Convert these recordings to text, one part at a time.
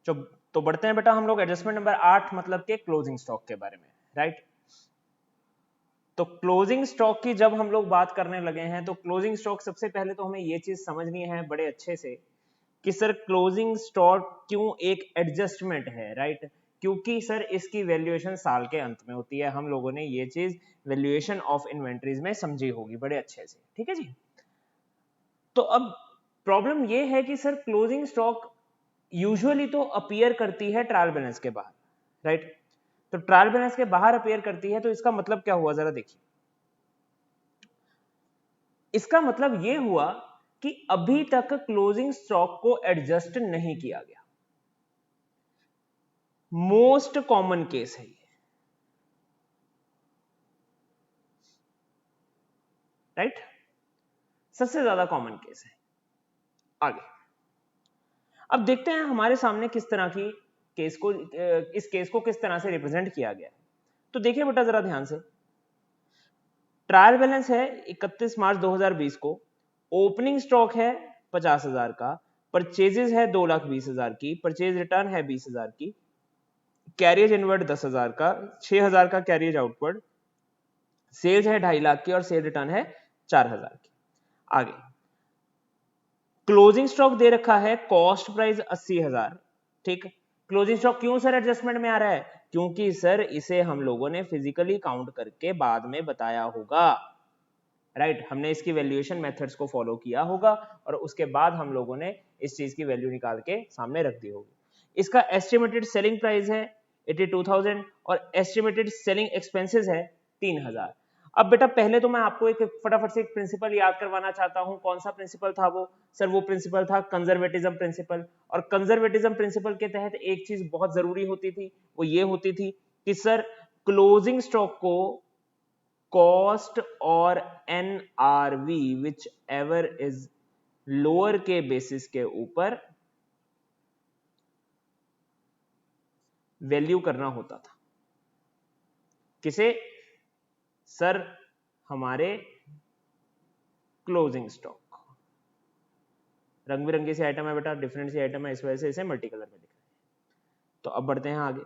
जो तो बढ़ते हैं बेटा हम लोग एडजस्टमेंट नंबर 8 मतलब के क्लोजिंग स्टॉक के बारे में, राइट। तो क्लोजिंग स्टॉक की जब हम लोग बात करने लगे हैं तो क्लोजिंग स्टॉक सबसे पहले तो हमें ये चीज समझनी है बड़े अच्छे से कि सर क्लोजिंग स्टॉक क्यों एक एडजस्टमेंट है, राइट। क्योंकि सर इसकी वैल्यूएशन साल के अंत में होती है, हम लोगों ने ये चीज वैल्यूएशन ऑफ इन्वेंट्रीज में समझी होगी बड़े अच्छे से, ठीक है जी। तो अब प्रॉब्लम ये है कि सर क्लोजिंग स्टॉक यूजुअली तो अपीयर करती है ट्रायल बैलेंस के बाहर, राइट। तो ट्रायल बैलेंस के बाहर अपीयर करती है तो इसका मतलब क्या हुआ जरा देखिए। इसका मतलब यह हुआ कि अभी तक क्लोजिंग स्टॉक को एडजस्ट नहीं किया गया। मोस्ट कॉमन केस है ये, राइट। सबसे ज्यादा कॉमन केस है। आगे अब देखते हैं हमारे सामने किस तरह की केस को इस केस को किस तरह से रिप्रेजेंट किया गया है। तो देखिए बेटा जरा ध्यान से, ट्रायल बैलेंस है 31 मार्च 2020 को, ओपनिंग स्टॉक है 50,000 का, परचेजेस है 2,20,000 की, परचेज रिटर्न है 20,000 की, कैरियज इनवर्ड 10,000 का, 6,000 का कैरियज आउटवर्ड, सेल्स है 2.5 लाख की और सेल रिटर्न है 4,000 की। आगे क्लोजिंग स्टॉक दे रखा है कॉस्ट प्राइस 80,000, ठीक। क्लोजिंग स्टॉक क्यों सर एडजस्टमेंट में आ रहा है? क्योंकि सर इसे हम लोगों ने फिजिकली काउंट करके बाद में बताया होगा, राइट। हमने इसकी वैल्यूएशन मेथड्स को फॉलो किया होगा और उसके बाद हम लोगों ने इस चीज की वैल्यू निकाल के सामने रख दी होगी। इसका एस्टिमेटेड सेलिंग प्राइस है 82,000 और एस्टिमेटेड सेलिंग एक्सपेंसेस है 3,000। अब बेटा पहले तो मैं आपको एक फटाफट से एक प्रिंसिपल याद करवाना चाहता हूं। कौन सा प्रिंसिपल था वो? सर वो प्रिंसिपल था कंजर्वेटिज्म प्रिंसिपल। और कंजर्वेटिज्म प्रिंसिपल के तहत एक चीज बहुत जरूरी होती थी, वो ये होती थी कि सर क्लोजिंग स्टॉक को कॉस्ट और NRV which ever is lower के बेसिस के ऊपर वैल्यू करना होता था। किसे? सर हमारे क्लोजिंग स्टॉक। रंग बिरंगी से आइटम है बेटा, डिफरेंट सी आइटम है, इस वजह से इसे मल्टी कलर में दिख रहा है। तो अब बढ़ते हैं आगे।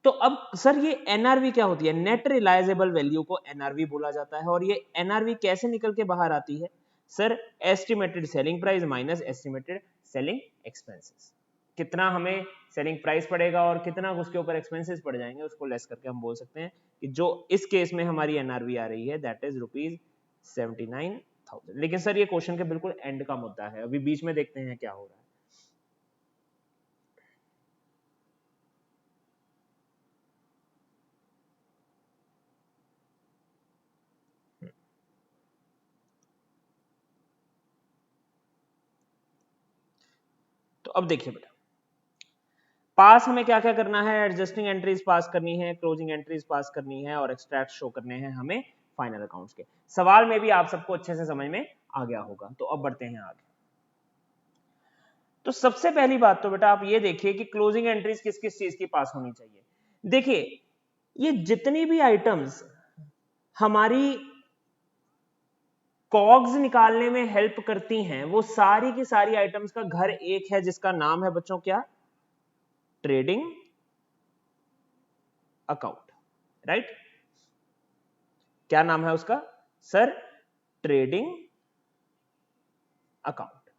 तो अब सर ये एनआरवी क्या होती है? नेट रिलायजेबल वैल्यू को एनआरवी बोला जाता है। और ये एनआरवी कैसे निकल के बाहर आती है? Sir estimated selling price minus estimated selling expenses. कितना हमें सेलिंग प्राइस पड़ेगा और कितना उसके ऊपर एक्सपेंसेस पड़ जाएंगे, उसको लेस करके हम बोल सकते हैं कि जो इस केस में हमारी एनआरवी आ रही है दैट इज ₹79,000। लेकिन सर ये क्वेश्चन के बिल्कुल एंड का मुद्दा है, अभी बीच में देखते हैं क्या हो रहा है। तो अब देखिए बेटा, पास हमें क्या क्या करना है? एडजस्टिंग एंट्रीज पास करनी है, क्लोजिंग एंट्रीज पास करनी है और एक्सट्रैक्ट शो करने हैं हमें फाइनल अकाउंट्स के। सवाल में भी आप सबको अच्छे से समझ में आ गया होगा। तो अब बढ़ते हैं आगे। तो सबसे पहली बात तो बेटा आप ये देखिए कि क्लोजिंग एंट्रीज किस किस चीज की पास होनी चाहिए। देखिए ये जितनी भी आइटम्स हमारी कॉग्स निकालने में हेल्प करती हैं वो सारी की सारी आइटम्स का घर एक है जिसका नाम है बच्चों क्या? Trading account, right. क्या नाम है उसका? Sir trading account.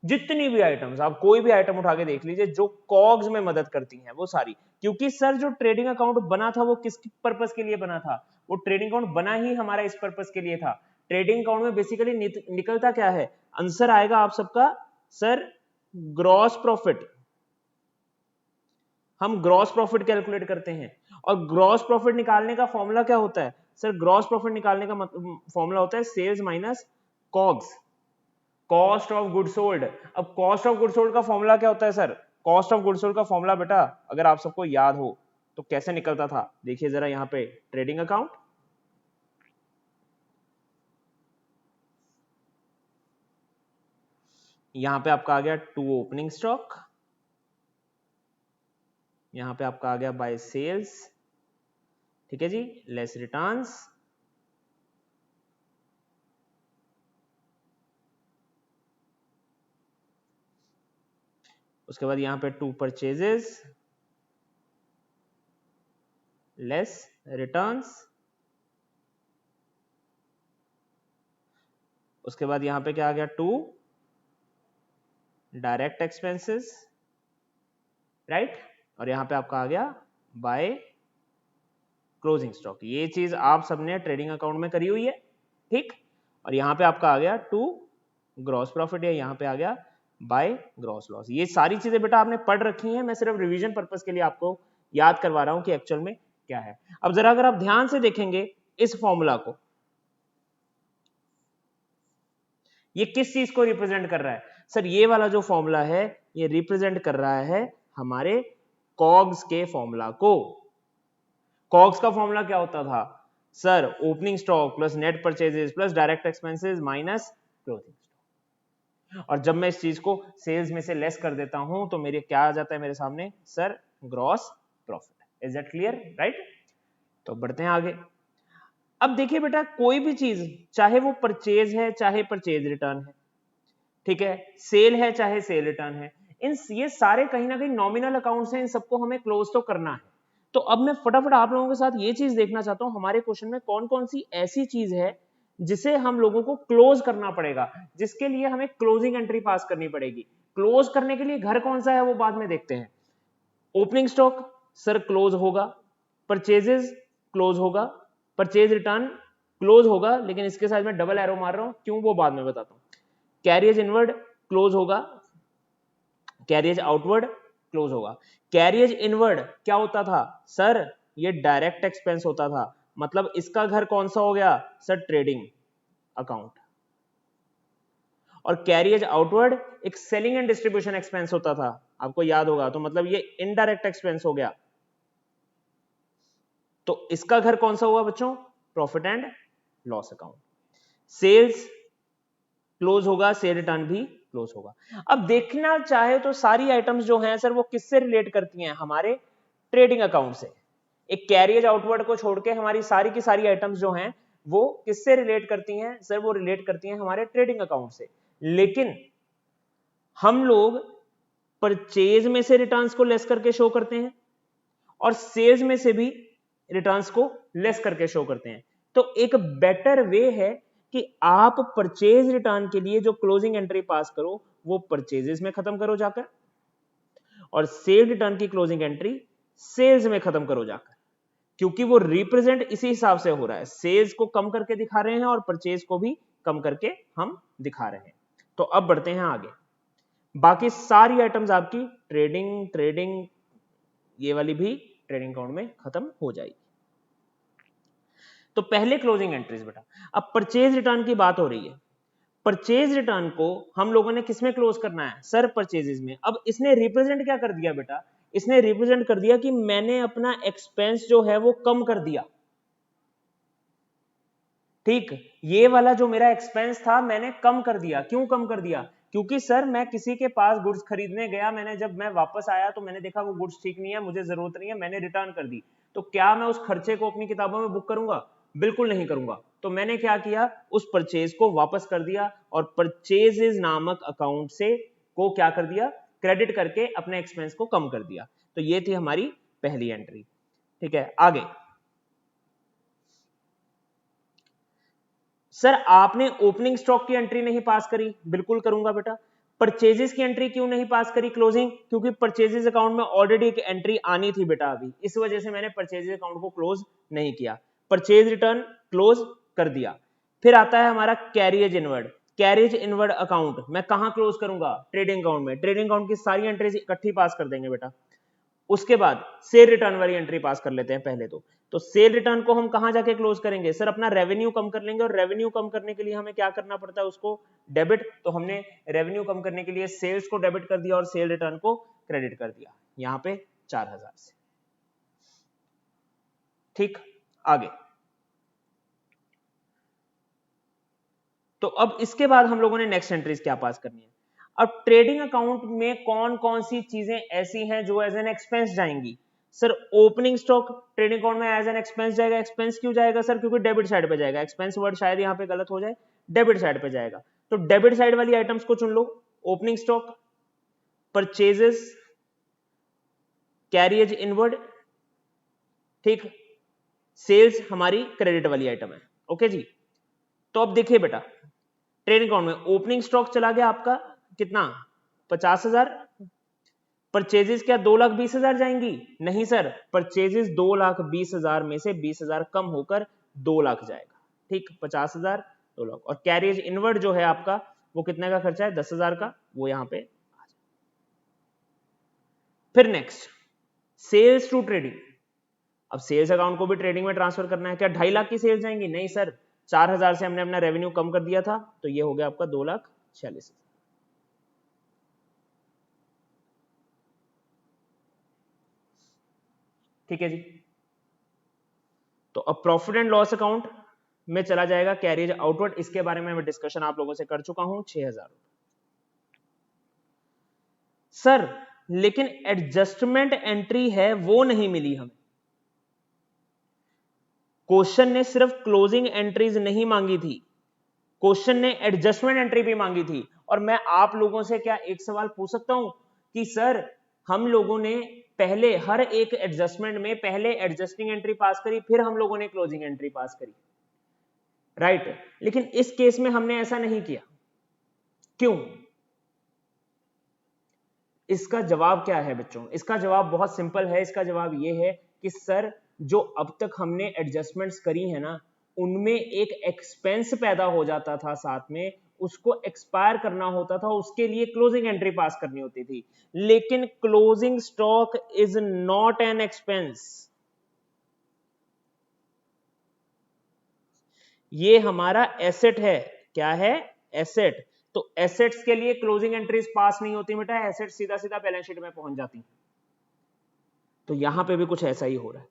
जितनी भी आइटम्स आप कोई भी आइटम उठा के देख लीजिए जो कॉग्स में मदद करती हैं वो सारी। क्योंकि सर जो ट्रेडिंग अकाउंट बना था वो किस पर्पस के लिए बना था? वो ट्रेडिंग अकाउंट बना ही हमारा इस पर्पस के लिए था। ट्रेडिंग अकाउंट में बेसिकली निकलता क्या है? आंसर आएगा आप सबका सर ग्रॉस प्रॉफिट। हम ग्रॉस प्रॉफिट कैलकुलेट करते हैं और ग्रॉस प्रॉफिट निकालने का फॉर्मूला क्या होता है? सर ग्रॉस प्रॉफिट निकालने का फॉर्मूला होता है sales minus COGS, cost of good sold. अब कॉस्ट ऑफ गुड सोल्ड का फॉर्मूला क्या होता है sir? Cost of good sold का फॉर्मूला बेटा अगर आप सबको याद हो तो कैसे निकलता था? देखिए जरा यहां पे ट्रेडिंग अकाउंट, यहां पे आपका आ गया टू ओपनिंग स्टॉक, यहां पे आपका आ गया बाय सेल्स, ठीक है जी, लेस रिटर्न्स, उसके बाद यहां पे 2 परचेजेस लेस रिटर्न्स, उसके बाद यहां पे क्या आ गया 2 डायरेक्ट एक्सपेंसेस, राइट, और यहां पे आपका आ गया बाय क्लोजिंग स्टॉक। ये चीज आप सबने ट्रेडिंग अकाउंट में करी हुई है, ठीक, और यहां पे आपका आ गया 2 ग्रॉस प्रॉफिट, या यहां पे आ गया बाय ग्रॉस लॉस। ये सारी चीजें बेटा आपने पढ़ रखी हैं, मैं सिर्फ रिवीजन पर्पस के लिए आपको याद करवा रहा हूं कि एक्चुअल में क्या है। अब जरा अगर आप ध्यान से देखेंगे इस फॉर्मूला को, ये किस चीज को रिप्रेजेंट कर रहा है सर? ये वाला जो फॉर्मूला है ये रिप्रेजेंट कर रहा है हमारे कॉग्स के फॉर्मूला को। कॉग्स का फॉर्मूला क्या होता था sir? Opening stock plus net purchases plus direct expenses minus closing stock. और जब मैं इस चीज को सेल्स में से लेस कर देता हूं तो मेरे क्या आ जाता है मेरे सामने sir? Gross profit. Is that clear? Right. तो बढ़ते हैं आगे। अब देखिए बेटा, कोई भी चीज चाहे वो परचेज है चाहे परचेज रिटर्न है, ठीक है, सेल है चाहे सेल रिटर्न है, ये सारे कहीं ना कहीं नॉमिनल अकाउंट्स हैं, इन सबको हमें क्लोज तो करना है। तो अब मैं फटाफट आप लोगों के साथ ये चीज देखना चाहता हूं हमारे क्वेश्चन में कौन कौन सी ऐसी चीज है जिसे हम लोगों को क्लोज करना पड़ेगा, जिसके लिए हमें क्लोजिंग एंट्री पास करनी पड़ेगी। क्लोज करने के लिए घर कौन सा है वो बाद में देखते हैं। ओपनिंग स्टॉक सर क्लोज होगा, परचेजेस क्लोज होगा, परचेज रिटर्न क्लोज होगा, लेकिन इसके साथ में डबल एरो मार रहा हूं, क्यों वो बाद में बताता हूं। कैरियज इनवर्ड क्लोज होगा, कैरियज आउटवर्ड क्लोज होगा। कैरियज इनवर्ड क्या होता था सर? ये डायरेक्ट एक्सपेंस होता था, मतलब इसका घर कौन सा हो गया सर? Trading account. और कैरियज आउटवर्ड एक सेलिंग एंड डिस्ट्रीब्यूशन एक्सपेंस होता था, आपको याद होगा, तो मतलब ये इनडायरेक्ट एक्सपेंस हो गया। तो इसका घर कौन सा हुआ बच्चों? Profit and loss account. Sales close होगा, सेल रिटर्न भी क्लोज होगा। अब देखना चाहे तो सारी आइटम्स जो हैं सर वो किससे रिलेट करती हैं? हमारे ट्रेडिंग अकाउंट से। एक कैरियज आउटवर्ड को छोड़ के हमारी सारी की सारी आइटम्स जो हैं वो किससे रिलेट करती हैं सर? वो रिलेट करती हैं हमारे ट्रेडिंग अकाउंट से। लेकिन हम लोग परचेज में से रिटर्न्स को लेस करके शो करते हैं और सेल्स में से भी रिटर्न्स को लेस करके शो करते हैं। तो एक बेटर वे है कि आप परचेज रिटर्न के लिए जो क्लोजिंग एंट्री पास करो वो परचेजेस में खत्म करो जाकर, और सेल रिटर्न की क्लोजिंग एंट्री सेल्स में खत्म करो जाकर, क्योंकि वो रिप्रेजेंट इसी हिसाब से हो रहा है। सेल्स को कम करके दिखा रहे हैं और परचेज को भी कम करके हम दिखा रहे हैं। तो अब बढ़ते हैं आगे। बाकी सारी आइटम्स आपकी ट्रेडिंग ये वाली भी ट्रेडिंग अकाउंट में खत्म हो जाएगी। तो पहले क्लोजिंग एंट्रीज बेटा। अब परचेज रिटर्न की बात हो रही है। परचेज रिटर्न को हम लोगों ने किसमें क्लोज करना है सर? परचेजेस में। अब इसने रिप्रेजेंट क्या कर दिया बेटा? इसने रिप्रेजेंट कर दिया कि मैंने अपना एक्सपेंस जो है वो कम कर दिया। ठीक, ये वाला जो मेरा एक्सपेंस था मैंने कम कर दिया। क्यों कम कर दिया? क्योंकि सर मैं किसी के पास गुड्स खरीदने गया, मैंने जब मैं वापस आया तो मैंने देखा वो गुड्स ठीक नहीं है, मुझे जरूरत नहीं है, मैंने रिटर्न कर दी। तो क्या मैं उस खर्चे को अपनी किताबों में बुक करूंगा? बिल्कुल नहीं करूंगा। तो मैंने क्या किया? उस परचेज को वापस कर दिया और परचेजेस नामक अकाउंट से को क्या कर दिया? क्रेडिट करके अपने एक्सपेंस को कम कर दिया। तो ये थी हमारी पहली एंट्री। ठीक है, आगे सर आपने ओपनिंग स्टॉक की एंट्री नहीं पास करी। बिल्कुल करूंगा बेटा। परचेजेस की एंट्री क्यों नहीं पास करी क्लोजिंग? क्योंकि परचेजेस अकाउंट में ऑलरेडी एक एंट्री आनी थी बेटा अभी, इस वजह से मैंने परचेजेस अकाउंट को क्लोज नहीं किया। परचेज रिटर्न क्लोज कर दिया। फिर आता है हमारा carriage inward. Carriage inward account मैं कहां क्लोज करूंगा? ट्रेडिंग अकाउंट में। ट्रेडिंग अकाउंट की सारी एंट्रीज इकट्ठी पास कर देंगे बेटा। उसके बाद सेल रिटर्न वाली एंट्री पास कर लेते हैं पहले तो सेल रिटर्न को हम कहां जाके क्लोज करेंगे सर? अपना रेवेन्यू कम कर लेंगे, और रेवेन्यू कम करने के लिए हमें क्या करना पड़ता है? उसको डेबिट। तो हमने रेवेन्यू कम करने के लिए सेल्स को डेबिट कर दिया और सेल रिटर्न को क्रेडिट कर दिया, यहां पे 4000 से। ठीक, आगे। तो अब इसके बाद हम लोगों ने नेक्स्ट एंट्रीज क्या पास करनी है? अब ट्रेडिंग अकाउंट में कौन कौन सी चीजें ऐसी हैं जो एज एन एक्सपेंस जाएंगी? Sir opening stock trading account में एज एन एक्सपेंस जाएगा। एक्सपेंस क्यों जाएगा सर? क्योंकि डेबिट साइड पे जाएगा। एक्सपेंस वर्ड शायद यहां पे गलत हो जाए, डेबिट साइड पे जाएगा। तो डेबिट साइड वाली आइटम्स को चुन लो। Opening stock, purchases carriage inward, ठीक, सेल्स हमारी क्रेडिट वाली आइटम है। ओके जी, तो अब देखिए बेटा, ट्रेडिंग अकाउंट में ओपनिंग स्टॉक चला गया आपका कितना, 50,000। परचेजेस क्या 2,20,000 जाएंगी? नहीं सर, परचेजेस 2,20,000 में से 20,000 कम होकर 2 लाख जाएगा, ठीक, 50,000 2 लाख। और कैरिएज इनवर्ड जो है आपका वो कितने का खर्चा है, 10,000 का, वो यहां पे। फिर नेक्स्ट सेल्स टू ट्रेडिंग। अब सेल्स अकाउंट को भी ट्रेडिंग में ट्रांसफर करना है, क्या 2.5 लाख की सेल्स जाएंगी? नहीं सर, 4,000 से हमने अपना रेवेन्यू कम कर दिया था, तो ये हो गया आपका 2,46,000। ठीक है जी। तो अब प्रॉफिट एंड लॉस अकाउंट में चला जाएगा कैरिज आउटवर्ड, इसके बारे में मैं डिस्कशन आप लोगों से कर चुका हूं, 6,000। सर लेकिन एडजस्टमेंट एंट्री है वो नहीं मिली हमें। क्वेश्चन ने सिर्फ क्लोजिंग एंट्रीज नहीं मांगी थी, क्वेश्चन ने एडजस्टमेंट एंट्री भी मांगी थी। और मैं आप लोगों से क्या एक सवाल पूछ सकता हूं कि सर हम लोगों ने पहले हर एक एडजस्टमेंट में पहले एडजस्टिंग एंट्री पास करी, फिर हम लोगों ने क्लोजिंग एंट्री पास करी, राइट? लेकिन इस केस में हमने ऐसा नहीं किया, क्यों? इसका जवाब क्या है बच्चों? इसका जवाब बहुत सिंपल है। इसका जवाब यह है कि सर जो अब तक हमने एडजस्टमेंट्स करी है ना, उनमें एक एक्सपेंस पैदा हो जाता था, साथ में उसको एक्सपायर करना होता था, उसके लिए क्लोजिंग एंट्री पास करनी होती थी। लेकिन closing stock is not an expense, ये हमारा एसेट है। क्या है? एसेट। तो एसेट्स के लिए क्लोजिंग एंट्रीज पास नहीं होती बेटा, एसेट सीधा सीधा बैलेंस शीट में पहुंच जाती। तो यहां पे भी कुछ ऐसा ही हो रहा है।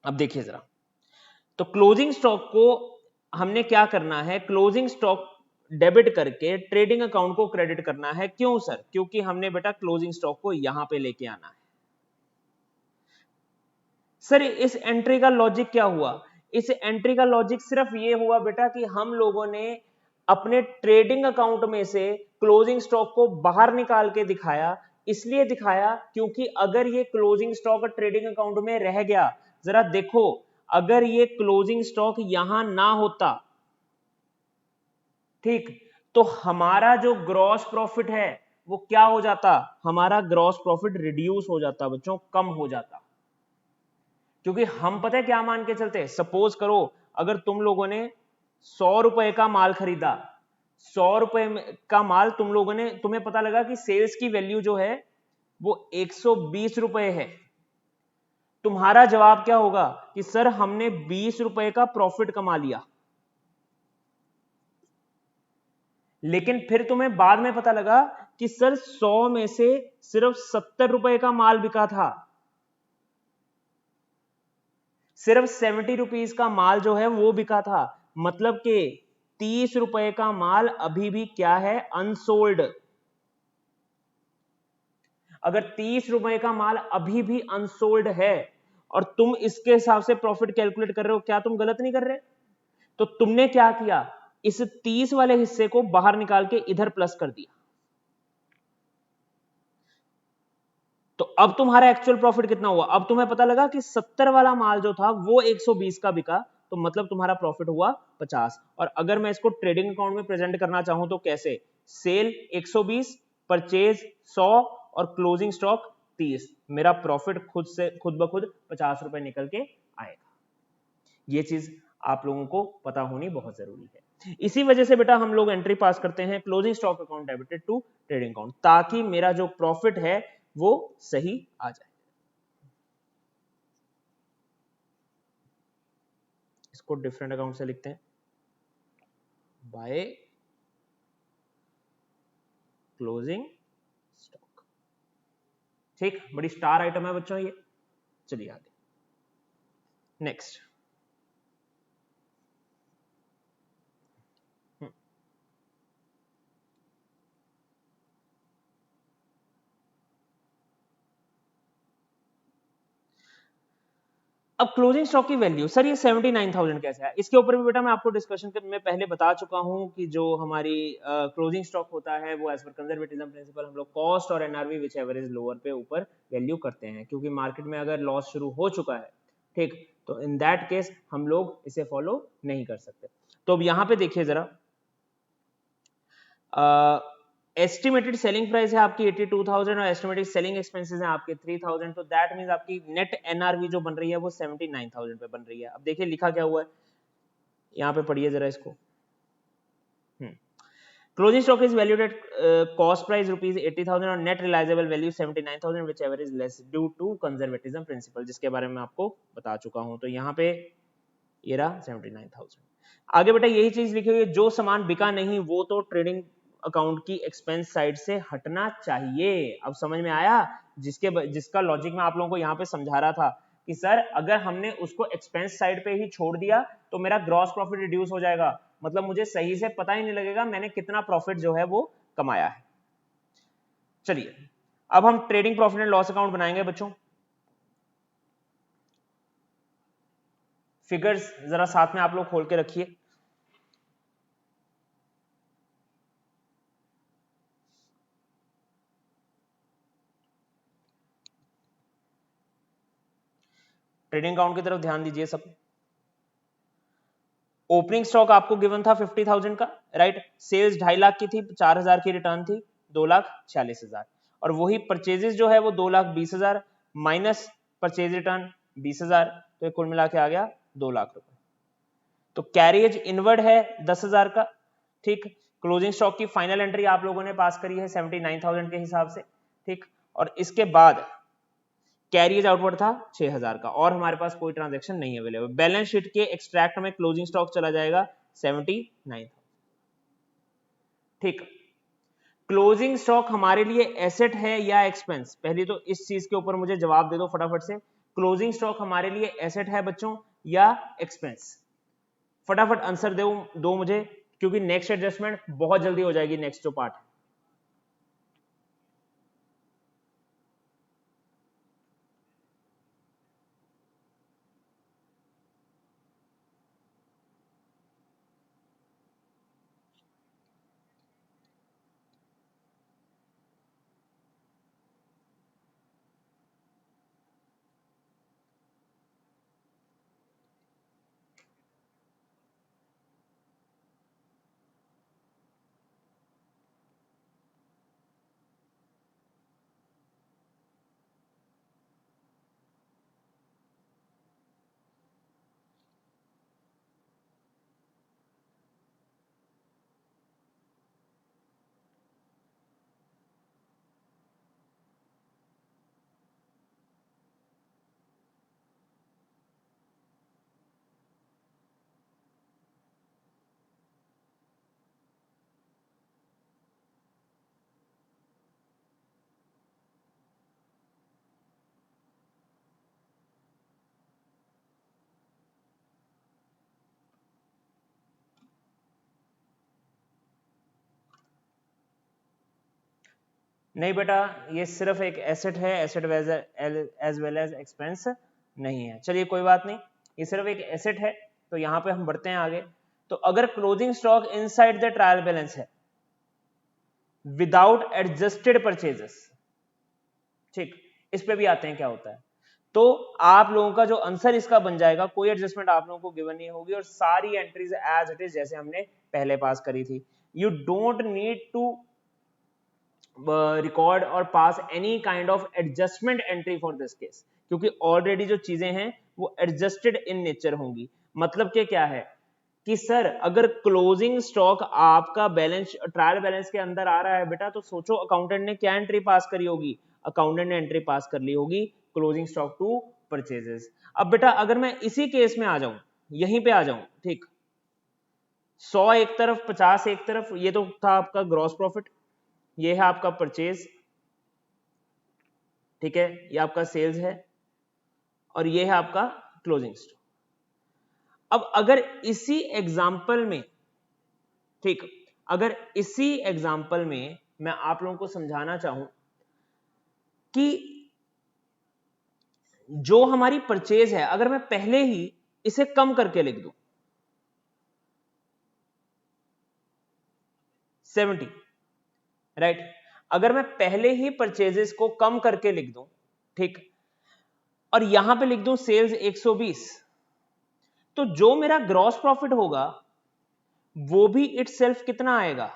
अब देखिए जरा, तो क्लोजिंग स्टॉक को हमने क्या करना है, क्लोजिंग स्टॉक डेबिट करके ट्रेडिंग अकाउंट को क्रेडिट करना है। क्यों सर? क्योंकि हमने बेटा क्लोजिंग स्टॉक को यहां पे लेके आना है। सर इस एंट्री का लॉजिक क्या हुआ? इस एंट्री का लॉजिक सिर्फ ये हुआ बेटा कि हम लोगों ने अपने ट्रेडिंग अकाउंट में से क्लोजिंग स्टॉक को बाहर निकाल के दिखाया। इसलिए दिखाया क्योंकि अगर ये क्लोजिंग स्टॉक ट्रेडिंग अकाउंट में रह गया, जरा देखो, अगर ये क्लोजिंग स्टॉक यहां ना होता, ठीक, तो हमारा जो ग्रॉस प्रॉफिट है वो क्या हो जाता? हमारा ग्रॉस प्रॉफिट रिड्यूस हो जाता बच्चों, कम हो जाता। क्योंकि हम पता है क्या मान के चलते, सपोज करो अगर तुम लोगों ने 100 रुपए का माल खरीदा, 100 रुपए का माल तुम लोगों ने, तुम्हें पता लगा कि सेल्स की वैल्यू जो है वो 120 रुपए है। तुम्हारा जवाब क्या होगा कि सर हमने 20 रुपए का प्रॉफिट कमा लिया। लेकिन फिर तुम्हें बाद में पता लगा कि सर 100 में से सिर्फ 70 रुपए का माल बिका था, सिर्फ 70 रुपीज का माल जो है वो बिका था। मतलब कि 30 रुपए का माल अभी भी क्या है? अनसोल्ड। अगर 30 रुपए का माल अभी भी अनसोल्ड है और तुम इसके हिसाब से प्रॉफिट कैलकुलेट कर रहे हो, क्या तुम गलत नहीं कर रहे? तो तुमने क्या किया, इस 30 वाले हिस्से को बाहर निकाल के इधर प्लस कर दिया। तो अब तुम्हारा एक्चुअल प्रॉफिट कितना हुआ? अब तुम्हें पता लगा कि 70 वाला माल जो था वो 120 का बिका, तो मतलब तुम्हारा प्रॉफिट हुआ 50। और अगर मैं इसको ट्रेडिंग अकाउंट में प्रेजेंट करना चाहूं तो कैसे? सेल 120, परचेज 100 और क्लोजिंग स्टॉक 30, मेरा प्रॉफिट खुद ब खुद 50 रुपए निकल के आएगा। ये चीज आप लोगों को पता होनी बहुत जरूरी है। इसी वजह से बेटा हम लोग एंट्री पास करते हैं closing stock account debited to trading account, ताकि मेरा जो प्रॉफिट है वो सही आ जाए। इसको डिफरेंट अकाउंट से लिखते हैं, बाय क्लोजिंग स्टॉक। ठीक, बड़ी स्टार आइटम है बच्चों ये। चलिए आगे नेक्स्ट। अब क्लोजिंग स्टॉक की वैल्यू, सर ये 79,000 कैसे है, इसके ऊपर भी बेटा मैं आपको डिस्कशन में पहले बता चुका हूं कि जो हमारी क्लोजिंग स्टॉक होता है वो एज पर कंजर्वेटिज्म प्रिंसिपल हम लोग कॉस्ट और NRV which ever is lower पे ऊपर वैल्यू करते हैं, क्योंकि मार्केट में अगर लॉस शुरू हो चुका है, ठीक, तो इन दैट केस हम लोग इसे फॉलो नहीं कर सकते। तो अब यहां पे देखिए जरा, एस्टिमेटेड सेलिंग प्राइस है आपकी 82,000 और एस्टिमेटेड सेलिंग एक्सपेंसेस हैं आपके 3,000, तो दैट मींस आपकी नेट एनआरवी जो बन रही है वो 79,000 पे बन रही है। अब देखिए लिखा क्या हुआ है, यहाँ पे पढ़िए जरा इसको। Closing stock is valued at cost price rupees 80,000 और net realisable value 79,000 whichever is less due to conservatism principle, जिसके बारे में आपको बता चुका हूं। तो यहाँ पे ये रहा 79,000। आगे बेटा यही चीज लिखी हुई है, जो सामान बिका नहीं वो तो ट्रेडिंग अकाउंट की एक्सपेंस साइड से हटना चाहिए। अब समझ में आया, जिसका लॉजिक मैं आप लोगों को यहाँ पे समझा रहा था कि सर अगर हमने उसको एक्सपेंस साइड पे ही छोड़ दिया तो मेरा ग्रॉस प्रॉफिट रिड्यूस हो जाएगा, मतलब मुझे सही से पता ही नहीं लगेगा मैंने कितना प्रॉफिट जो है वो कमाया है। चलिए अब हम trading profit and loss account बनाएंगे बच्चों। फिगर्स जरा साथ में आप लोग खोल के रखिए। ट्रेडिंग अकाउंट की तरफ ध्यान दीजिए सब। ओपनिंग स्टॉक आपको गिवन था 50,000 का, राइट। सेल्स 2.5 लाख की थी, 4,000 की रिटर्न थी, 2,46,000। और वही परचेजेस जो है वो 2,20,000 माइनस परचेज रिटर्न 20,000, तो कुल मिला के आ गया 2 लाख रुपए। तो कैरियज इनवर्ड है 10,000 का, ठीक। क्लोजिंग स्टॉक की फाइनल एंट्री आप लोगों ने पास करी है 79,000 के हिसाब से, ठीक। और इसके बाद कैरियज आउटवर्ड था 6,000 का, और हमारे पास कोई ट्रांजैक्शन नहीं अवेलेबल। बैलेंस शीट के एक्सट्रैक्ट में क्लोजिंग स्टॉक चला जाएगा 79, ठीक। क्लोजिंग स्टॉक हमारे लिए एसेट है या एक्सपेंस, पहले तो इस चीज के ऊपर मुझे जवाब दे दो फटाफट से। क्लोजिंग स्टॉक हमारे लिए एसेट है बच्चों या एक्सपेंस? फटाफट आंसर दो मुझे, क्योंकि नेक्स्ट एडजस्टमेंट बहुत जल्दी हो जाएगी, नेक्स्ट जो पार्ट है। नहीं बेटा, ये सिर्फ एक एसेट है, asset as well as expense नहीं है। चलिए कोई बात नहीं, ये सिर्फ एक एसेट है, तो यहां पे हम बढ़ते हैं आगे। तो अगर closing stock inside the trial balance है विदाउट एडजस्टेड परचेजेस, ठीक, इस पे भी आते हैं क्या होता है। तो आप लोगों का जो आंसर इसका बन जाएगा, कोई एडजस्टमेंट आप लोगों को गिवन नहीं होगी और सारी एंट्रीज एज इट इज जैसे हमने पहले पास करी थी। You don't need to record और pass any kind of adjustment entry for this case, क्योंकि ऑलरेडी जो चीजें हैं वो एडजस्टेड इन नेचर होंगी। मतलब के क्या है कि सर अगर क्लोजिंग स्टॉक आपका बैलेंस ट्रायल बैलेंस के अंदर आ रहा है बेटा, तो सोचो अकाउंटेंट ने क्या एंट्री पास करी होगी, अकाउंटेंट ने एंट्री पास कर ली होगी क्लोजिंग स्टॉक टू परचेजेस। अब बेटा अगर मैं इसी केस में आ जाऊं, यहीं पे आ जाऊं, ठीक, 100 एक तरफ 50 एक तरफ, ये तो था आपका ग्रॉस प्रॉफिट, ये है आपका परचेज, ठीक है, ये आपका सेल्स है, और ये है आपका क्लोजिंग स्टॉक। अब अगर इसी एग्जांपल में, ठीक, अगर इसी एग्जांपल में मैं आप लोगों को समझाना चाहूं कि जो हमारी परचेज है, अगर मैं पहले ही इसे कम करके लिख दूं 70, राइट, अगर मैं पहले ही परचेजेस को कम करके लिख दूं, ठीक, और यहां पे लिख दूं सेल्स 120, तो जो मेरा ग्रॉस प्रॉफिट होगा वो भी इटसेल्फ कितना आएगा,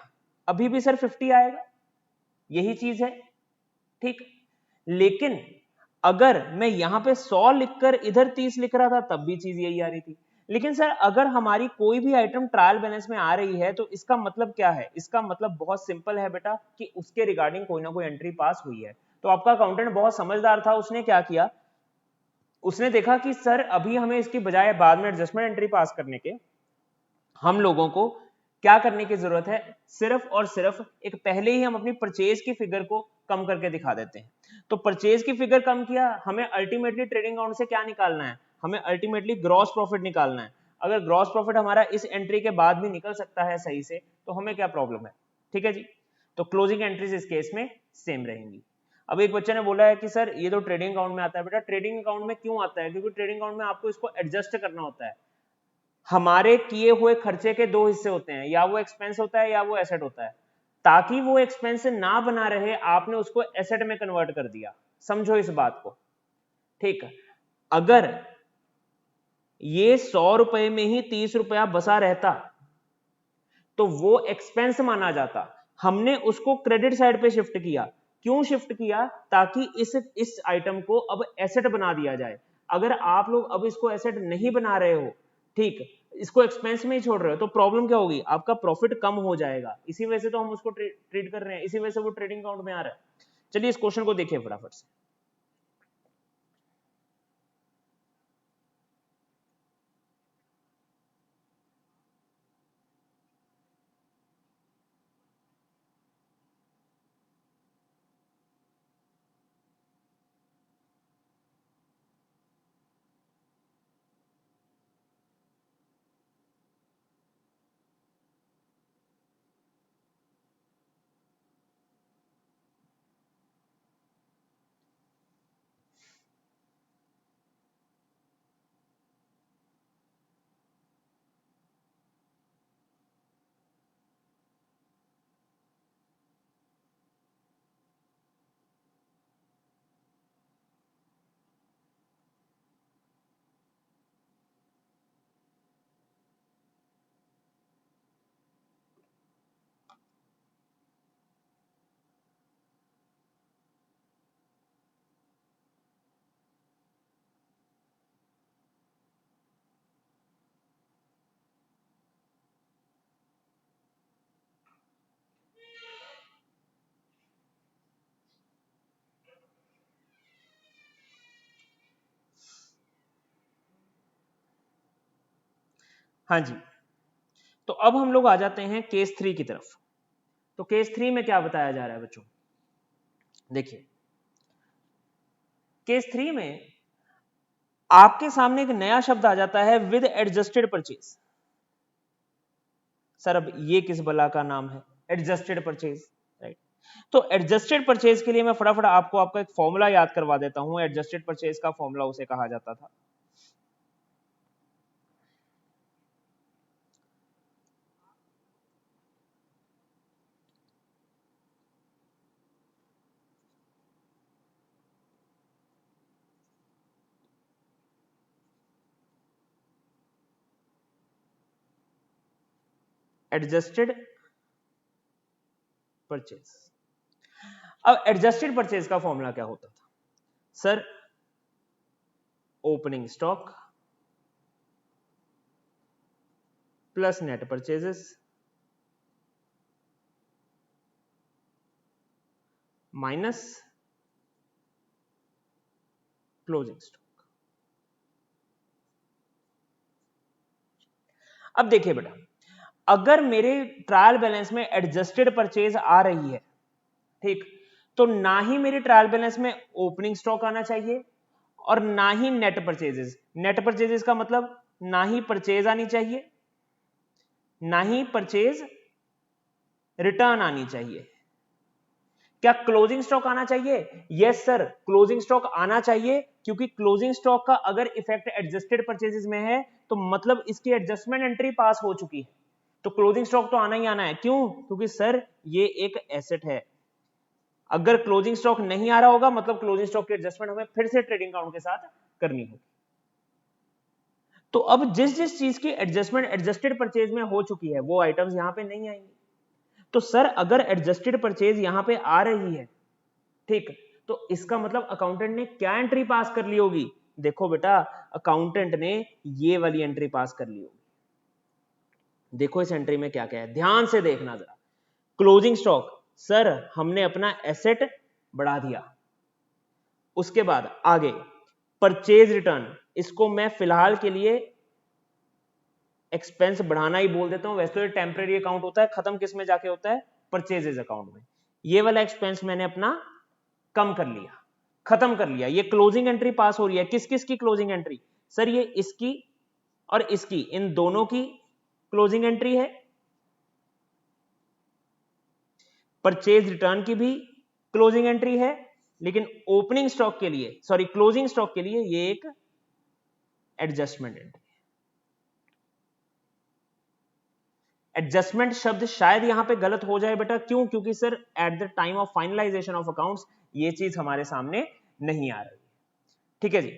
अभी भी सर 50 आएगा, यही चीज है, ठीक। लेकिन अगर मैं यहां पे 100 लिखकर इधर 30 लिख रहा था तब भी चीज यही आ रही थी। लेकिन सर अगर हमारी कोई भी आइटम ट्रायल बैलेंस में आ रही है तो इसका मतलब क्या है, इसका मतलब बहुत सिंपल है बेटा कि उसके रिगार्डिंग कोई ना कोई एंट्री पास हुई है। तो आपका अकाउंटेंट बहुत समझदार था, उसने क्या किया, उसने देखा कि सर अभी हमें इसकी बजाय बाद में एडजस्टमेंट एंट्री पास करने के हम लोगों को क्या करने की जरूरत है, सिर्फ और सिर्फ एक पहले ही हम अपनी परचेज की फिगर को कम करके दिखा देते हैं। तो परचेज की फिगर कम किया, हमें अल्टीमेटली ट्रेडिंग अकाउंट से क्या निकालना है, हमें अल्टीमेटली ग्रॉस प्रॉफिट निकालना है। अगर ग्रॉस प्रॉफिट हमारा इस एंट्री के बाद भी निकल सकता है सही से तो हमें क्या प्रॉब्लम है, ठीक है जी। तो क्लोजिंग एंट्रीज इस केस में सेम रहेंगी। अब एक बच्चे ने बोला है कि सर ये तो ट्रेडिंग अकाउंट में आता है, बेटा ट्रेडिंग अकाउंट में क्यों आता है, क्योंकि ट्रेडिंग अकाउंट में आपको इसको एडजस्ट करना होता है। हमारे किए हुए खर्चे के दो हिस्से होते हैं, या वो एक्सपेंस होता है या वो एसेट होता है। ताकि वो एक्सपेंस ना बना रहे आपने उसको एसेट में कन्वर्ट कर दिया, समझो इस बात को, ठीक। अगर ये 100 रुपए में ही 30 रुपया बसा रहता तो वो एक्सपेंस माना जाता, हमने उसको क्रेडिट साइड पे शिफ्ट किया। क्यों शिफ्ट किया, ताकि इस आइटम को अब एसेट बना दिया जाए। अगर आप लोग अब इसको एसेट नहीं बना रहे हो, ठीक, इसको एक्सपेंस में ही छोड़ रहे हो, तो प्रॉब्लम क्या होगी, आपका प्रॉफिट कम हो जाएगा। इसी वजह से तो हम उसको ट्रीट कर रहे हैं, इसी वजह से वो ट्रेडिंग अकाउंट में आ रहा है। चलिए इस क्वेश्चन को देखिए फटाफट से। हाँ जी, तो अब हम लोग आ जाते हैं केस 3 की तरफ। तो केस 3 में क्या बताया जा रहा है बच्चों, देखिए केस 3 में आपके सामने एक नया शब्द आ जाता है, विद एडजस्टेड परचेज। सर अब ये किस बला का नाम है, एडजस्टेड परचेज, राइट। तो एडजस्टेड परचेज के लिए मैं फटाफट आपको आपका एक फॉर्मूला याद करवा देता हूं। एडजस्टेड परचेज का फॉर्मूला उसे कहा जाता था, एडजस्टेड परचेज। अब एडजस्टेड परचेज का फॉर्मूला क्या होता था sir, opening stock plus net purchases minus closing stock. अब देखिए बेटा, अगर मेरे ट्रायल बैलेंस में एडजस्टेड परचेज आ रही है, ठीक, तो ना ही मेरी ट्रायल बैलेंस में ओपनिंग स्टॉक आना चाहिए और ना ही नेट परचेजेस। नेट परचेजेस का मतलब ना ही परचेज आनी चाहिए, ना ही परचेज रिटर्न आनी चाहिए। क्या क्लोजिंग स्टॉक आना चाहिए? यस सर, क्लोजिंग स्टॉक आना चाहिए, क्योंकि क्लोजिंग स्टॉक का अगर इफेक्ट एडजस्टेड परचेजेस में है तो मतलब इसकी एडजस्टमेंट एंट्री पास हो चुकी है, तो क्लोजिंग स्टॉक तो आना ही आना है। क्यों? क्योंकि सर ये एक एसेट है। अगर क्लोजिंग स्टॉक नहीं आ रहा होगा मतलब क्लोजिंग स्टॉक की एडजस्टमेंट हमें फिर से ट्रेडिंग अकाउंट के साथ करनी होगी। तो अब जिस जिस चीज की एडजस्टमेंट एडजस्टेड परचेज में हो चुकी है वो आइटम्स यहां पे नहीं आएंगे। तो सर अगर एडजस्टेड परचेज यहां पे आ रही है, ठीक, तो इसका मतलब अकाउंटेंट ने क्या एंट्री पास कर ली होगी? देखो बेटा, अकाउंटेंट ने ये वाली एंट्री पास कर ली होगी। देखो इस एंट्री में क्या क्या है, ध्यान से देखना जरा। क्लोजिंग स्टॉक, सर हमने अपना एसेट बढ़ा दिया। उसके बाद आगे परचेज रिटर्न, इसको मैं फिलहाल के लिए एक्सपेंस बढ़ाना ही बोल देता हूं, वैसे तो ये टेम्परेरी अकाउंट होता है, खत्म किस में जाके होता है? परचेजेस अकाउंट में। ये वाला एक्सपेंस मैंने अपना कम कर लिया, खत्म कर लिया। ये क्लोजिंग एंट्री पास हो रही है। किस किस की क्लोजिंग एंट्री? सर ये इसकी और इसकी, इन दोनों की क्लोजिंग एंट्री है। परचेज रिटर्न की भी क्लोजिंग एंट्री है, लेकिन ओपनिंग स्टॉक के लिए, सॉरी क्लोजिंग स्टॉक के लिए ये एक एडजस्टमेंट एंट्री। एडजस्टमेंट शब्द शायद यहां पे गलत हो जाए बेटा, क्यों? क्योंकि sir at the time of finalisation of accounts ये चीज हमारे सामने नहीं आ रही। ठीक है जी।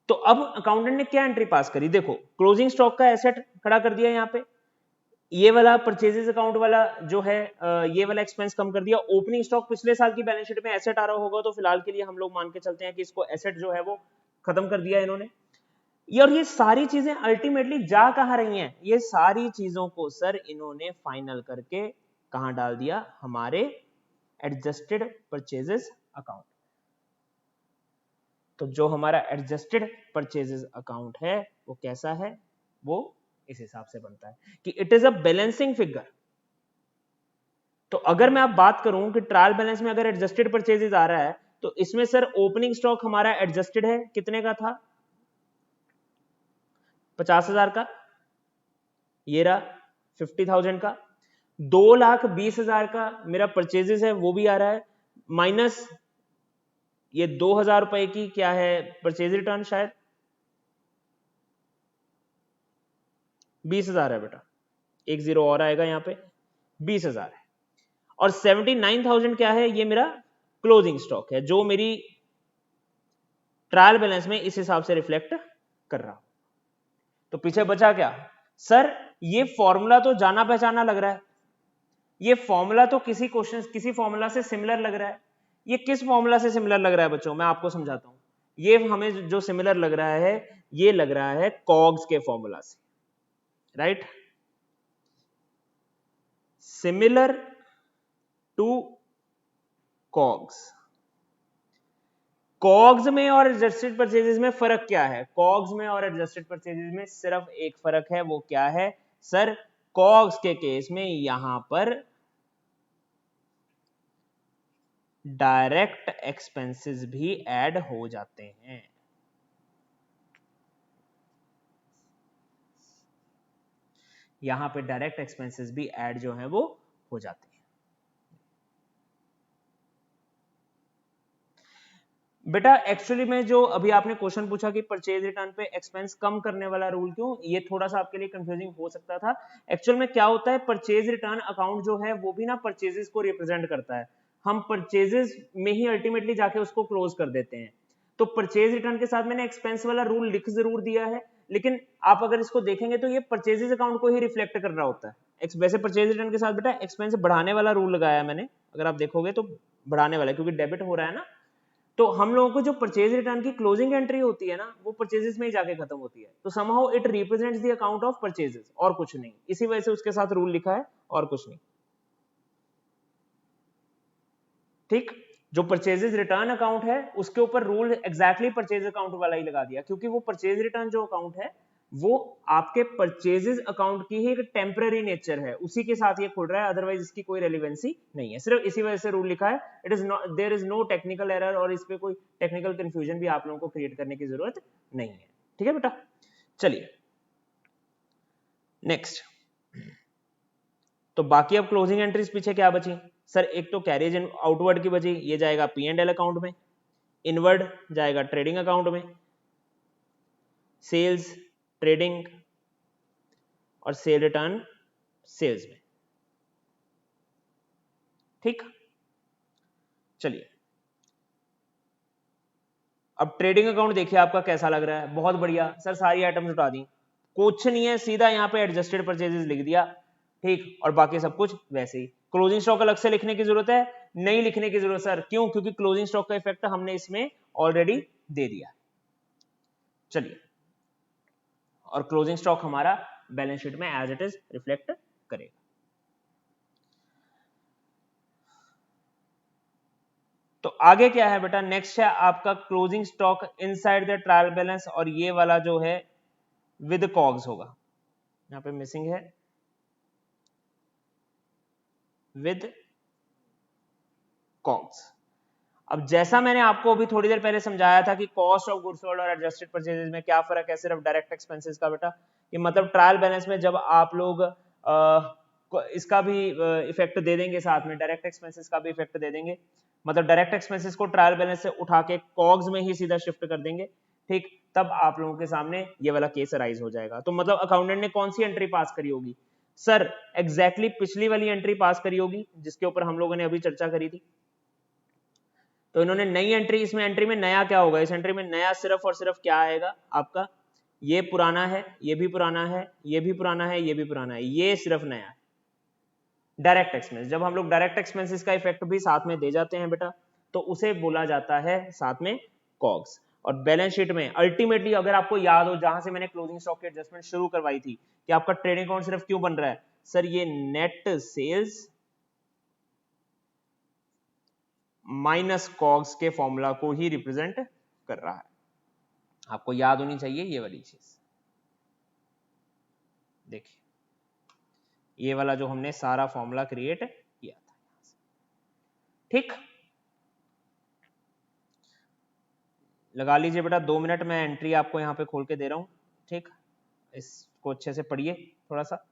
तो अब अकाउंटेंट ने क्या एंट्री पास करी? देखो क्लोजिंग स्टॉक का एसेट खड़ा कर दिया यहां पे, ये वाला परचेजेस अकाउंट वाला जो है ये वाला एक्सपेंस कम कर दिया। ओपनिंग स्टॉक पिछले साल की बैलेंस शीट में एसेट आ रहा होगा, तो फिलहाल के लिए हम लोग मान के चलते हैं कि इसको एसेट जो है वो खत्म कर दिया इन्होंने। और ये सारी चीजें अल्टीमेटली जा कहां रही हैं? ये सारी चीजों को सर इन्होंने फाइनल करके कहां डाल दिया? हमारे एडजस्टेड परचेजेस अकाउंट। तो जो हमारा एडजस्टेड परचेजेस अकाउंट है वो कैसा है? वो इस हिसाब से बनता है कि it is a balancing figure. तो अगर मैं आप बात करूं कि ट्रायल बैलेंस में अगर एडजस्टेड परचेजेस आ रहा है, तो इसमें सर ओपनिंग स्टॉक हमारा एडजस्टेड है, कितने का था? 50,000 का। ये रहा 50,000 का। 2,20,000 का मेरा परचेजेस है, वो भी आ रहा है, माइनस ये 2,000 रुपए की क्या है? परचेज रिटर्न, शायद 20,000 है बेटा, एक जीरो और आएगा यहां पे, 20,000 है। और 79,000 क्या है? ये मेरा क्लोजिंग स्टॉक है, जो मेरी ट्रायल बैलेंस में इस हिसाब से रिफ्लेक्ट कर रहा हूं। तो पीछे बचा क्या? सर ये फॉर्मूला तो जाना पहचाना लग रहा है, ये फॉर्मूला तो किसी क्वेश्चन किसी फॉर्मूला से सिमिलर लग रहा है। ये किस फॉर्मूला से सिमिलर लग रहा है बच्चों? मैं आपको समझाता हूं। ये हमें जो सिमिलर लग रहा है, ये लग रहा है कॉग्स के फॉर्मूला से, right? Similar to COGS. COGS में और एडजस्टेड परचेजेस में फर्क क्या है? कॉग्स में और एडजस्टेड परचेजेस में सिर्फ एक फर्क है, वो क्या है सर? कॉग्स के केस में यहां पर डायरेक्ट एक्सपेंसेस भी ऐड हो जाते हैं। यहां पे डायरेक्ट एक्सपेंसेस भी ऐड जो है वो हो जाते हैं। बेटा एक्चुअली में जो अभी आपने क्वेश्चन पूछा कि परचेज रिटर्न पे एक्सपेंस कम करने वाला रूल क्यों, ये थोड़ा सा आपके लिए कंफ्यूजिंग हो सकता था। एक्चुअल में क्या होता है, परचेज रिटर्न अकाउंट जो है वो भी ना परचेजेस को रिप्रेजेंट करता है। हम परचेजेस में ही अल्टीमेटली जाके उसको क्लोज कर देते हैं। तो परचेज रिटर्न के साथ मैंने एक्सपेंस वाला रूल लिख जरूर दिया है, लेकिन आप अगर इसको देखेंगे तो ये परचेजेस अकाउंट को ही रिफ्लेक्ट कर रहा होता है। वैसे परचेज रिटर्न के साथ बेटा एक्सपेंस बढ़ाने वाला रूल लगाया है मैंने, अगर आप देखोगे तो बढ़ाने वाला है, क्योंकि डेबिट हो रहा है ना। तो हम लोगों को जो परचेज रिटर्न की क्लोजिंग एंट्री होती है ना, वो परचेजेस में ही जाके खत्म होती है। तो somehow it represents the account of purchases, और कुछ नहीं। इसी वजह से उसके साथ रूल लिखा है, और कुछ नहीं। ठीक, जो परचेजेस रिटर्न अकाउंट है उसके ऊपर रूल एग्जैक्टली परचेज अकाउंट वाला ही लगा दिया, क्योंकि वो परचेज रिटर्न जो अकाउंट है वो आपके परचेजेस अकाउंट की ही एक टेम्पररी नेचर है, उसी के साथ ये खुल रहा है, अदरवाइज इसकी कोई रेलिवेंसी नहीं है। सिर्फ इसी वजह से रूल लिखा है। It is not, there is no technical error, और इस पे कोई टेक्निकल कंफ्यूजन भी आप लोगों को क्रिएट करने की जरूरत नहीं है। ठीक है बेटा, चलिए नेक्स्ट। तो बाकी अब क्लोजिंग एंट्रीज पीछे क्या बची? सर एक तो कैरेज इन आउटवर्ड की बची, ये जाएगा P&L अकाउंट में, इनवर्ड जाएगा ट्रेडिंग अकाउंट में, सेल्स ट्रेडिंग और सेल रिटर्न सेल्स में। ठीक, चलिए अब ट्रेडिंग अकाउंट देखिए आपका कैसा लग रहा है, बहुत बढ़िया सर, सारी आइटम्स उठा दी, कुछ नहीं है, सीधा यहाँ पे एडजस्टेड परचेजेस लिख दिया, ठीक, और बाकी सब कुछ वैसे ही। क्लोजिंग स्टॉक अलग से लिखने की जरूरत है? नहीं लिखने की जरूरत सर, क्यों? क्योंकि क्लोजिंग स्टॉक का इफेक्ट हमने इसमें ऑलरेडी दे दिया। चलिए, और क्लोजिंग स्टॉक हमारा बैलेंस शीट में एज इट इज रिफ्लेक्ट करेगा। तो आगे क्या है बेटा, नेक्स्ट है आपका closing stock inside the trial balance, और ये वाला जो है विद कॉग्स होगा, यहां पे मिसिंग है विद कॉग्स। अब जैसा मैंने आपको अभी थोड़ी देर पहले समझाया था कि कॉस्ट ऑफ गुड्स सोल्ड और एडजस्टेड परचेजेस में क्या फर्क है, सिर्फ डायरेक्ट एक्सपेंसेस का बेटा, कि मतलब ट्रायल बैलेंस में जब आप लोग इसका भी इफेक्ट दे देंगे, साथ में डायरेक्ट एक्सपेंसेस का भी इफेक्ट दे देंगे, मतलब डायरेक्ट एक्सपेंसेस को ट्रायल बैलेंस से उठा के कॉग्स में ही सीधा शिफ्ट कर देंगे, ठीक, तब आप लोगों के सामने ये वाला केस अराइज हो जाएगा। तो मतलब अकाउंटेंट ने कौन सी एंट्री पास करी होगी सर? एग्जैक्टली पिछली वाली एंट्री पास करी होगी जिसके ऊपर हम लोगों ने अभी चर्चा करी थी। तो इन्होंने नई एंट्री, इसमें एंट्री में नया क्या होगा, इस एंट्री में नया सिर्फ और सिर्फ क्या आएगा आपका, ये पुराना है, ये भी पुराना है, ये भी पुराना है, ये भी पुराना है, ये सिर्फ नया है। डायरेक्ट एक्सपेंस, जब हम लोग डायरेक्ट एक्सपेंसेस का इफेक्ट भी साथ में दे जाते हैं बेटा, तो उसे बोला जाता है साथ में कॉग्स। और बैलेंस शीट में अल्टीमेटली अगर आपको याद हो, जहां से मैंने क्लोजिंग स्टॉक की एडजस्टमेंट शुरू करवाई थी, कि आपका ट्रेडिंग अकाउंट सिर्फ क्यों बन रहा है सर, ये नेट सेल्स माइनस कॉग्स के फॉर्मूला को ही रिप्रेजेंट कर रहा है। आपको याद होनी चाहिए ये वाली चीज। देखिए ये वाला जो हमने सारा फॉर्मूला क्रिएट किया था, ठीक, लगा लीजिए बेटा 2 मिनट, मैं एंट्री आपको यहां पे खोल के दे रहा हूं, ठीक, इसको अच्छे से पढ़िए थोड़ा सा।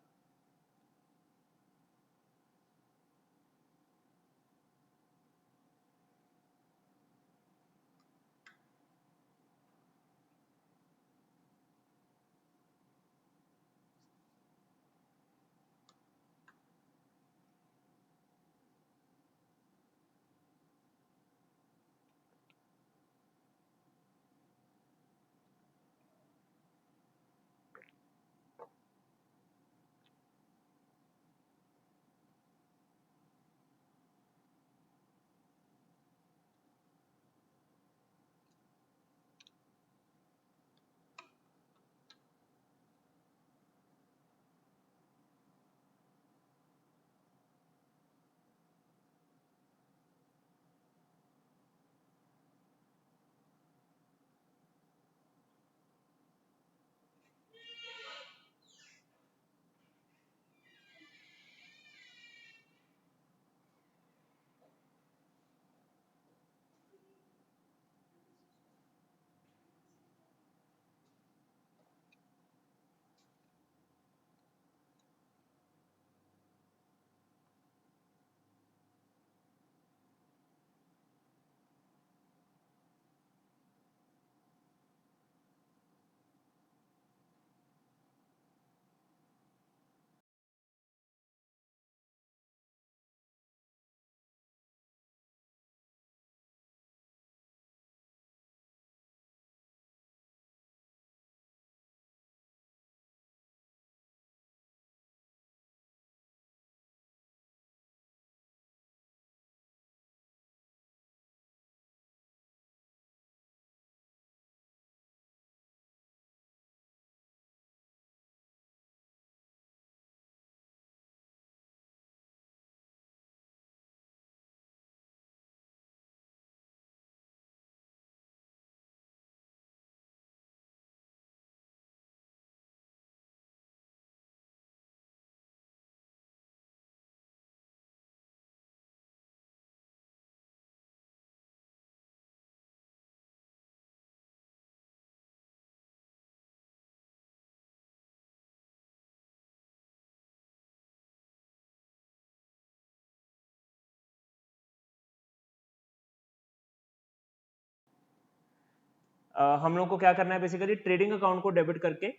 हम लोग को क्या करना है बेसिकली, ट्रेडिंग अकाउंट को डेबिट करके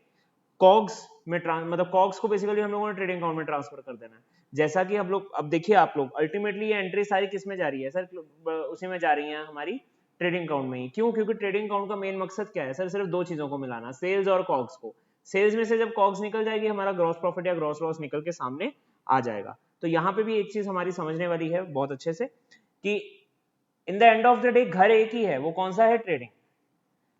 कॉग्स में मतलब कॉग्स को बेसिकली हम लोगों ने ट्रेडिंग अकाउंट में ट्रांसफर कर देना है। जैसा कि हम लोग अब देखिए, आप लोग अल्टीमेटली ये एंट्री सारी किस में जा रही है सर, उसी में जा रही है हमारी ट्रेडिंग अकाउंट में ही। क्यों? क्योंकि ट्रेडिंग अकाउंट का मेन मकसद क्या है सर, सिर्फ दो चीजों को मिलाना, सेल्स और कॉग्स को। सेल्स में से जब कॉग्स निकल जाएगी, हमारा ग्रॉस प्रॉफिट या ग्रॉस लॉस निकल के सामने आ जाएगा। तो यहाँ पे भी एक चीज हमारी समझने वाली है बहुत अच्छे से, कि in the end of the day घर एक ही है, वो कौन सा है, ट्रेडिंग।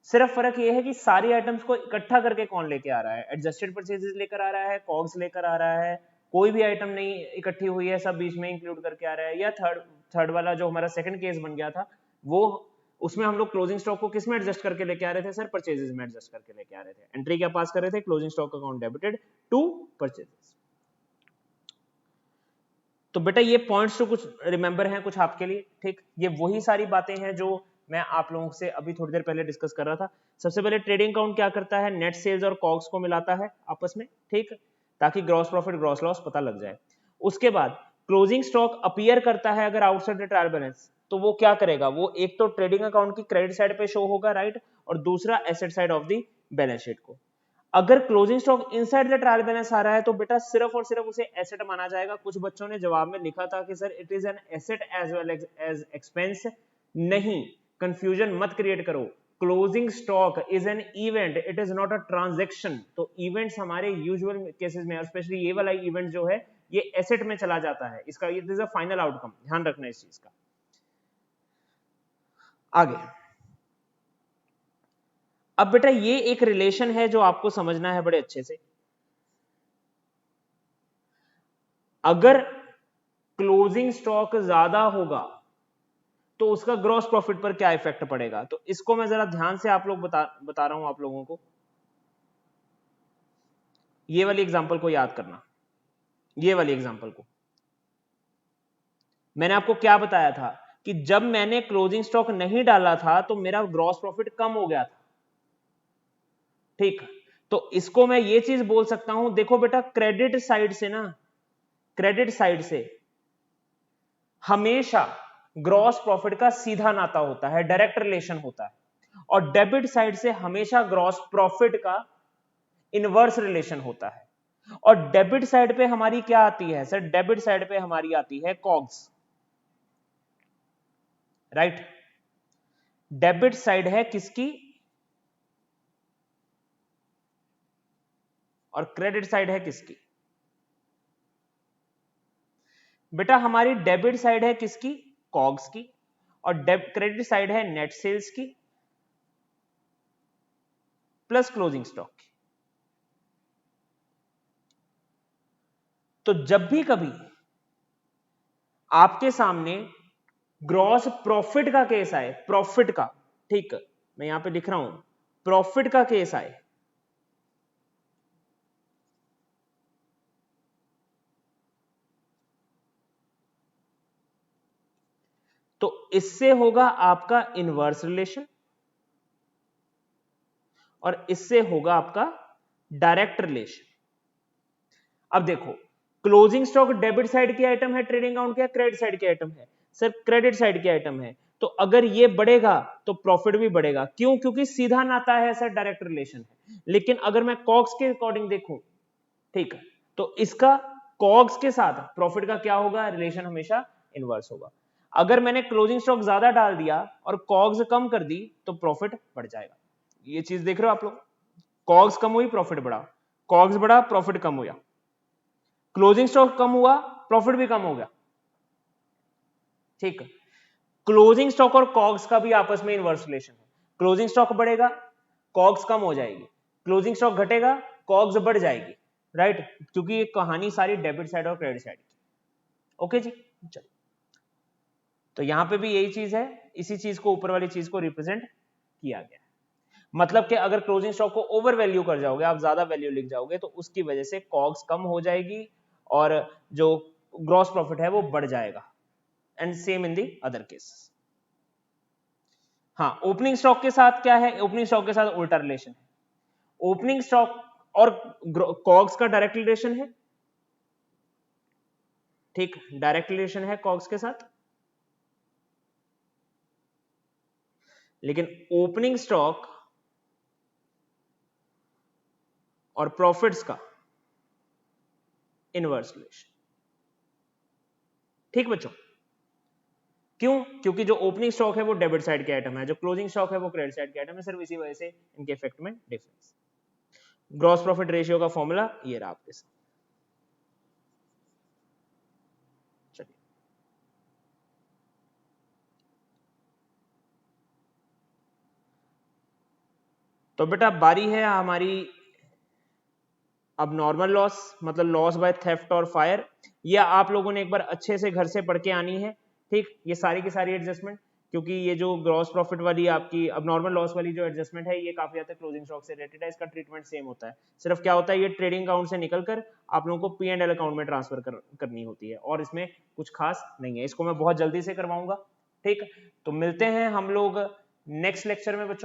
सिर्फ फर्क ये है कि सारी आइटम्स को इकट्ठा करके कौन लेके आ रहा है, एडजस्टेड परचेजेस लेकर आ रहा है, कॉग्स लेकर आ रहा है, कोई भी आइटम नहीं इकट्ठी हुई है, सब बीच में इंक्लूड करके आ रहा है। या थर्ड वाला जो हमारा सेकंड केस बन गया था, वो उसमें हम लोग क्लोजिंग स्टॉक को किस में एडजस्ट करके लेके आ रहे थे सर, परचेजेस में एडजस्ट करके लेके आ रहे थे। एंट्री क्या पास कर रहे थे, closing stock account debited to purchases. तो बेटा ये पॉइंट्स तो कुछ रिमेंबर हैं कुछ आपके लिए, ठीक। ये वही सारी बातें हैं जो मैं आप लोगों से अभी थोड़ी देर पहले डिस्कस कर रहा था। सबसे पहले ट्रेडिंग अकाउंट क्या करता है, नेट सेल्स और कॉग्स को मिलाता है आपस में, ठीक, ताकि ग्रॉस प्रॉफिट ग्रॉस लॉस पता लग जाए। उसके बाद क्लोजिंग स्टॉक अपीयर करता है अगर आउटसाइड द ट्रायल बैलेंस, तो वो क्या करेगा, वो एक तो ट्रेडिंग अकाउंट की क्रेडिट साइड पे शो होगा, राइट, और दूसरा asset side of the balance sheet को। अगर closing stock inside the trial balance आ रहा है तो बेटा सिर्फ और सिर्फ उसे एसेट माना जाएगा। कुछ बच्चों ने जवाब में लिखा था कि sir it is an asset as well as expense. नहीं, कंफ्यूजन मत क्रिएट करो। Closing stock is an event, it is not a transaction. तो इवेंट्स हमारे यूजुअल केसेस में, और स्पेशली ये वाला इवेंट जो है, ये एसेट में चला जाता है, इसका it is a final outcome, ध्यान रखना इस चीज का। आगे अब बेटा ये एक रिलेशन है जो आपको समझना है बड़े अच्छे से। अगर क्लोजिंग स्टॉक ज्यादा होगा तो उसका ग्रॉस प्रॉफिट पर क्या इफेक्ट पड़ेगा, तो इसको मैं जरा ध्यान से आप लोग बता रहा हूं आप लोगों को। ये वाली एग्जांपल को याद करना, ये वाली एग्जांपल को। मैंने आपको क्या बताया था कि जब मैंने क्लोजिंग स्टॉक नहीं डाला था तो मेरा ग्रॉस प्रॉफिट कम हो गया था, ठीक। तो इसको मैं ये चीज बोल सकता हूं, देखो बेटा क्रेडिट साइड से ना, क्रेडिट साइड से हमेशा ग्रॉस प्रॉफिट का सीधा नाता होता है, डायरेक्ट रिलेशन होता है, और डेबिट साइड से हमेशा ग्रॉस प्रॉफिट का इनवर्स रिलेशन होता है। और डेबिट साइड पे हमारी क्या आती है सर, डेबिट साइड पे हमारी आती है कॉग्स, राइट। डेबिट साइड है किसकी, और क्रेडिट साइड है किसकी, बेटा हमारी डेबिट साइड है किसकी, कॉग्स की, और क्रेडिट साइड है नेट सेल्स की प्लस क्लोजिंग स्टॉक की। तो जब भी कभी आपके सामने ग्रॉस प्रॉफिट का केस आए, प्रॉफिट का, ठीक, मैं यहां पे लिख रहा हूं प्रॉफिट का केस आए, तो इससे होगा आपका इनवर्स रिलेशन और इससे होगा आपका डायरेक्ट रिलेशन। अब देखो क्लोजिंग स्टॉक डेबिट साइड की आइटम है, ट्रेडिंग अकाउंट क्या क्रेडिट साइड की आइटम है सर, क्रेडिट साइड की आइटम है। तो अगर ये बढ़ेगा तो प्रॉफिट भी बढ़ेगा, क्यों, क्योंकि सीधा नाता है सर, डायरेक्ट रिलेशन है। लेकिन अगर मैं कॉग्स के अकॉर्डिंग देखूं, ठीक, तो इसका कॉग्स के साथ प्रॉफिट का क्या होगा, रिलेशन हमेशा इनवर्स होगा। अगर मैंने क्लोजिंग स्टॉक ज्यादा डाल दिया और कॉग्स कम कर दी तो प्रॉफिट बढ़ जाएगा। ये चीज देख रहे हो आप लोग, कॉग्स कम हुई प्रॉफिट बढ़ा, कॉग्स बढ़ा प्रॉफिट कम हुआ, क्लोजिंग स्टॉक कम हुआ प्रॉफिट भी कम हो गया, ठीक। क्लोजिंग स्टॉक और कॉग्स का भी आपस में इनवर्स रिलेशन है। क्लोजिंग स्टॉक बढ़ेगा कॉग्स कम हो जाएगी, क्लोजिंग स्टॉक घटेगा कॉग्स बढ़ जाएगी, राइट, क्योंकि ये कहानी सारी डेबिट साइड और क्रेडिट साइड की। ओके जी, चलो। तो यहां पे भी यही चीज है, इसी चीज को ऊपर वाली चीज को रिप्रेजेंट किया गया है। मतलब कि अगर क्लोजिंग स्टॉक को ओवर वैल्यू कर जाओगे, आप ज्यादा वैल्यू लिख जाओगे, तो उसकी वजह से कॉग्स कम हो जाएगी और जो ग्रॉस प्रॉफिट है वो बढ़ जाएगा। And same in the other case. हाँ, ओपनिंग स्टॉक के साथ क्या है, ओपनिंग स्टॉक के साथ उल्टा रिलेशन है। ओपनिंग स्टॉक और कॉग्स का डायरेक्ट रिलेशन है, ठीक, डायरेक्ट रिलेशन है कॉग्स के साथ। लेकिन ओपनिंग स्टॉक और प्रॉफिट्स का इनवर्स रिलेशन। ठीक बच्चों, क्यों? क्योंकि जो ओपनिंग स्टॉक है वो डेबिट साइड के आइटम है, जो क्लोजिंग स्टॉक है वो क्रेडिट साइड के आइटम है, सिर्फ इसी वजह से इनके इफेक्ट में डिफरेंस। ग्रॉस प्रॉफिट रेशियो का फॉर्मूला ये रहा आपके साथ। चलिए, तो बेटा बारी है हमारी अब नॉर्मल लॉस, मतलब लॉस बाय थेफ्ट और फायर। या आप लोगों ने एक बार अच्छे से घर से पढ़ के आनी है, ठीक, ये सारी की सारी एडजस्टमेंट, क्योंकि ये जो ग्रॉस प्रॉफिट वाली आपकी अब नॉर्मल लॉस वाली जो एडजस्टमेंट है ये काफी हद तक क्लोजिंग स्टॉक से रिलेटेड है, इसका ट्रीटमेंट सेम होता है, सिर्फ क्या होता है ये ट्रेडिंग अकाउंट से निकलकर आप लोगों को P&L अकाउंट में ट्रांसफर करनी होती है, और इसमें कुछ खास नहीं है, इसको मैं बहुत जल्दी से करवाऊंगा। ठीक, तो मिलते हैं हम लोग नेक्स्ट लेक्चर में बच्चों।